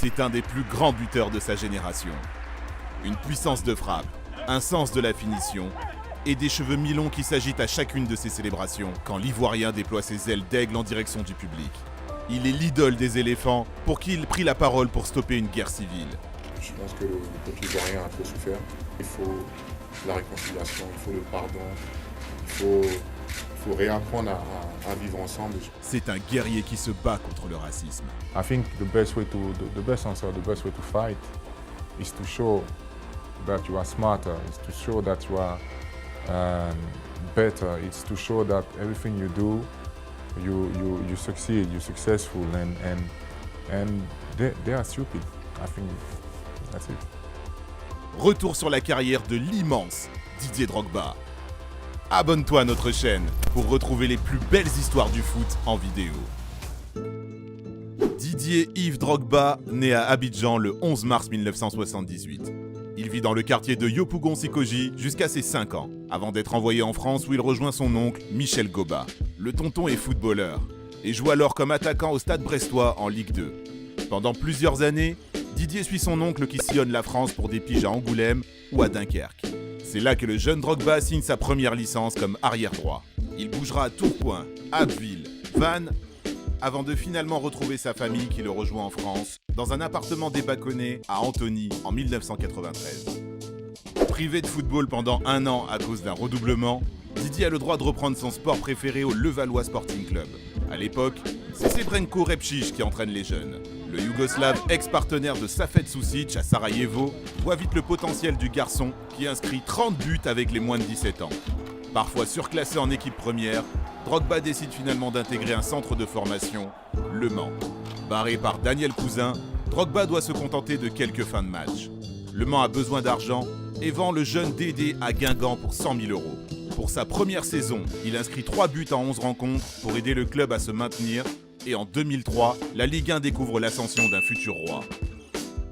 C'est un des plus grands buteurs de sa génération. Une puissance de frappe, un sens de la finition et des cheveux mi-longs qui s'agitent à chacune de ses célébrations quand l'Ivoirien déploie ses ailes d'aigle en direction du public. Il est l'idole des éléphants pour qui il prit la parole pour stopper une guerre civile. Je pense que le peuple ivoirien a trop souffert. Il faut la réconciliation, il faut le pardon, il faut réapprendre à vivre ensemble. C'est un guerrier qui se bat contre le racisme. I think the best answer, the best way to fight is to show that you are smarter, is to show that you are better, it's to show that everything you do, you succeed, you're successful, and they are stupid. I think that's it. Retour sur la carrière de l'immense Didier Drogba. Abonne-toi à notre chaîne pour retrouver les plus belles histoires du foot en vidéo. Didier Yves Drogba naît à Abidjan le 11 mars 1978. Il vit dans le quartier de Yopougon-Sikoji jusqu'à ses 5 ans, avant d'être envoyé en France où il rejoint son oncle Michel Goba. Le tonton est footballeur et joue alors comme attaquant au Stade Brestois en Ligue 2. Pendant plusieurs années, Didier suit son oncle qui sillonne la France pour des piges à Angoulême ou à Dunkerque. C'est là que le jeune Drogba signe sa première licence comme arrière-droit. Il bougera à Tourcoing, Abbeville, Vannes, avant de finalement retrouver sa famille qui le rejoint en France, dans un appartement débâconné à Antony en 1993. Privé de football pendant 1 an à cause d'un redoublement, Didier a le droit de reprendre son sport préféré au Levallois Sporting Club. À l'époque, c'est Srebrenko Repšić qui entraîne les jeunes. Le Yougoslave, ex-partenaire de Safet Sušić à Sarajevo, voit vite le potentiel du garçon qui inscrit 30 buts avec les moins de 17 ans. Parfois surclassé en équipe première, Drogba décide finalement d'intégrer un centre de formation, Le Mans. Barré par Daniel Cousin, Drogba doit se contenter de quelques fins de match. Le Mans a besoin d'argent et vend le jeune Dédé à Guingamp pour 100 000 €. Pour sa première saison, il inscrit 3 buts en 11 rencontres pour aider le club à se maintenir. Et en 2003, la Ligue 1 découvre l'ascension d'un futur roi.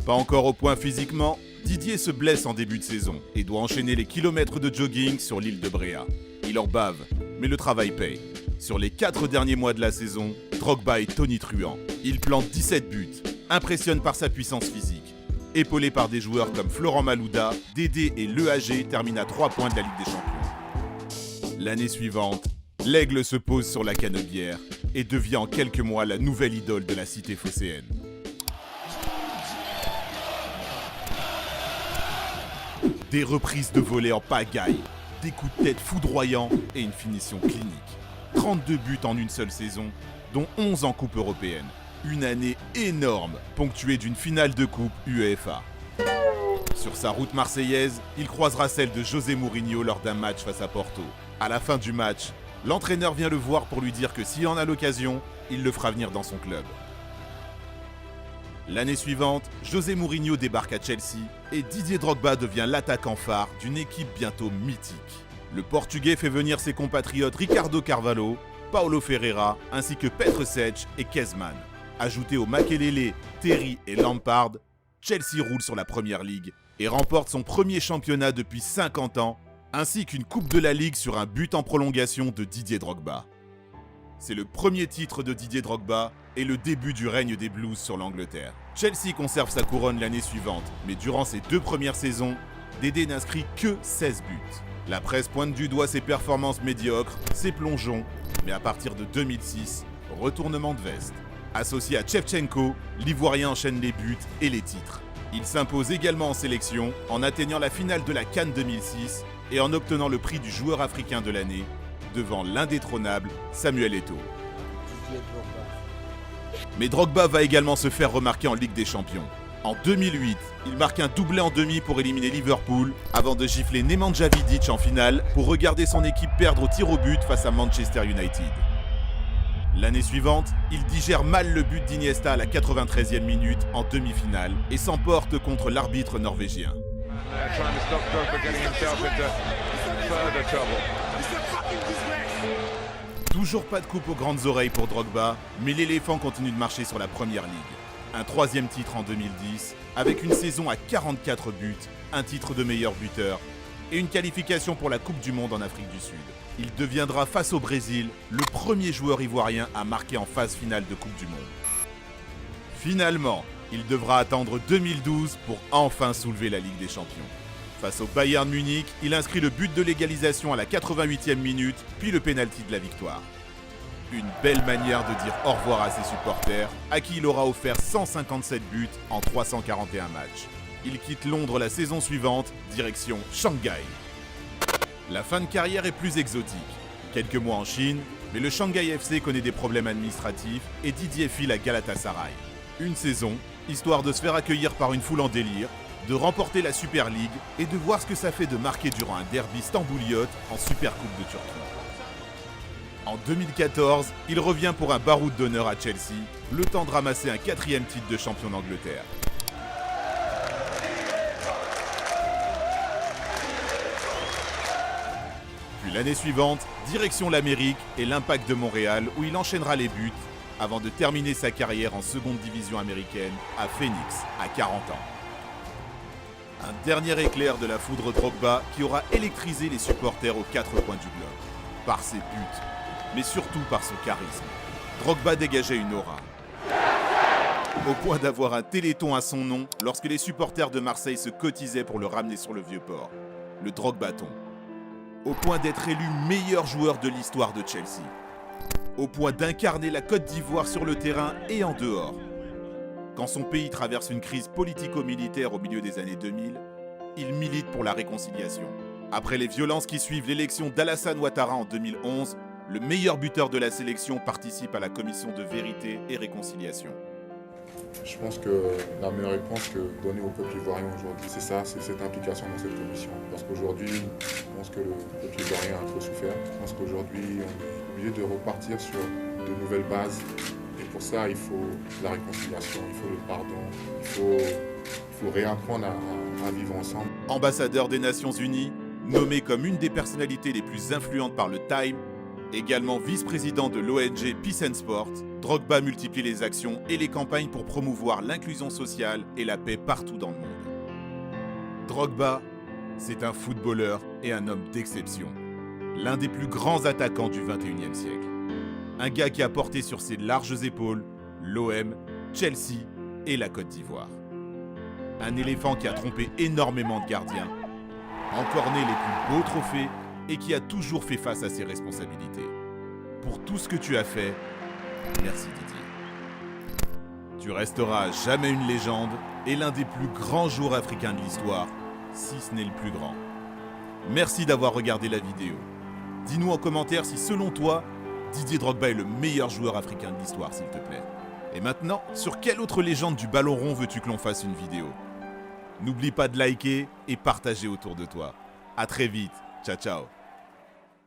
Pas encore au point physiquement, Didier se blesse en début de saison et doit enchaîner les kilomètres de jogging sur l'île de Bréa. Il en bave, mais le travail paye. Sur les 4 derniers mois de la saison, Drogba est tonitruant. Il plante 17 buts, impressionne par sa puissance physique. Épaulé par des joueurs comme Florent Malouda, Dédé et l'EAG termine à 3 points de la Ligue des Champions. L'année suivante, l'Aigle se pose sur la Canebière et devient en quelques mois la nouvelle idole de la cité phocéenne. Des reprises de volée en pagaille, des coups de tête foudroyants et une finition clinique. 32 buts en une seule saison, dont 11 en Coupe européenne. Une année énorme, ponctuée d'une finale de Coupe UEFA. Sur sa route marseillaise, il croisera celle de José Mourinho lors d'un match face à Porto. À la fin du match, l'entraîneur vient le voir pour lui dire que s'il en a l'occasion, il le fera venir dans son club. L'année suivante, José Mourinho débarque à Chelsea et Didier Drogba devient l'attaquant phare d'une équipe bientôt mythique. Le Portugais fait venir ses compatriotes Ricardo Carvalho, Paulo Ferreira ainsi que Petr Cech et Kezman. Ajouté aux Makelele, Terry et Lampard, Chelsea roule sur la Première Ligue et remporte son premier championnat depuis 50 ans, ainsi qu'une Coupe de la Ligue sur un but en prolongation de Didier Drogba. C'est le premier titre de Didier Drogba et le début du règne des Blues sur l'Angleterre. Chelsea conserve sa couronne l'année suivante, mais durant ses 2 premières saisons, Dédé n'inscrit que 16 buts. La presse pointe du doigt ses performances médiocres, ses plongeons, mais à partir de 2006, retournement de veste. Associé à Shevchenko, l'Ivoirien enchaîne les buts et les titres. Il s'impose également en sélection en atteignant la finale de la CAN 2006 et en obtenant le prix du joueur africain de l'année devant l'indétrônable Samuel Eto'o. Mais Drogba va également se faire remarquer en Ligue des Champions. En 2008, il marque un doublé en demi pour éliminer Liverpool avant de gifler Nemanja Vidic en finale pour regarder son équipe perdre au tir au but face à Manchester United. L'année suivante, il digère mal le but d'Iniesta à la 93e minute en demi-finale et s'emporte contre l'arbitre norvégien. Toujours pas de coupe aux grandes oreilles pour Drogba, mais l'éléphant continue de marcher sur la Première Ligue. Un 3e titre en 2010, avec une saison à 44 buts, un titre de meilleur buteur et une qualification pour la Coupe du Monde en Afrique du Sud. Il deviendra face au Brésil le premier joueur ivoirien à marquer en phase finale de Coupe du Monde. Finalement, Il devra attendre 2012 pour enfin soulever la Ligue des Champions. Face au Bayern Munich, il inscrit le but de l'égalisation à la 88e minute, puis le pénalty de la victoire. Une belle manière de dire au revoir à ses supporters, à qui il aura offert 157 buts en 341 matchs. Il quitte Londres la saison suivante, direction Shanghai. La fin de carrière est plus exotique. Quelques mois en Chine, mais le Shanghai FC connaît des problèmes administratifs et Didier file à Galatasaray. Une saison, histoire de se faire accueillir par une foule en délire, de remporter la Super League et de voir ce que ça fait de marquer durant un derby stambouliote en Super Coupe de Turquie. En 2014, il revient pour un baroud d'honneur à Chelsea, le temps de ramasser un 4e titre de champion d'Angleterre. Puis l'année suivante, direction l'Amérique et l'Impact de Montréal où il enchaînera les buts avant de terminer sa carrière en seconde division américaine à Phoenix à 40 ans. Un dernier éclair de la foudre Drogba qui aura électrisé les supporters aux 4 coins du globe. Par ses buts, mais surtout par son charisme. Drogba dégageait une aura. Au point d'avoir un téléthon à son nom lorsque les supporters de Marseille se cotisaient pour le ramener sur le Vieux-Port. Le Drogbaton. Au point d'être élu meilleur joueur de l'histoire de Chelsea. Au point d'incarner la Côte d'Ivoire sur le terrain et en dehors. Quand son pays traverse une crise politico-militaire au milieu des années 2000, il milite pour la réconciliation. Après les violences qui suivent l'élection d'Alassane Ouattara en 2011, le meilleur buteur de la sélection participe à la commission de vérité et réconciliation. Je pense que la meilleure réponse que donner au peuple ivoirien aujourd'hui, c'est ça, c'est cette implication dans cette commission. Parce qu'aujourd'hui, je pense que le peuple ivoirien a trop souffert. Je pense qu'aujourd'hui, on est obligé de repartir sur de nouvelles bases. Et pour ça, il faut la réconciliation, il faut le pardon, il faut réapprendre à vivre ensemble. Ambassadeur des Nations Unies, nommé comme une des personnalités les plus influentes par le Time, également vice-président de l'ONG Peace and Sport, Drogba multiplie les actions et les campagnes pour promouvoir l'inclusion sociale et la paix partout dans le monde. Drogba, c'est un footballeur et un homme d'exception. L'un des plus grands attaquants du XXIe siècle. Un gars qui a porté sur ses larges épaules l'OM, Chelsea et la Côte d'Ivoire. Un éléphant qui a trompé énormément de gardiens, encorné les plus beaux trophées et qui a toujours fait face à ses responsabilités. Pour tout ce que tu as fait, merci Didier. Tu resteras à jamais une légende et l'un des plus grands joueurs africains de l'histoire, si ce n'est le plus grand. Merci d'avoir regardé la vidéo. Dis-nous en commentaire si selon toi, Didier Drogba est le meilleur joueur africain de l'histoire, s'il te plaît. Et maintenant, sur quelle autre légende du ballon rond veux-tu que l'on fasse une vidéo? N'oublie pas de liker et partager autour de toi. À très vite. Ciao, ciao.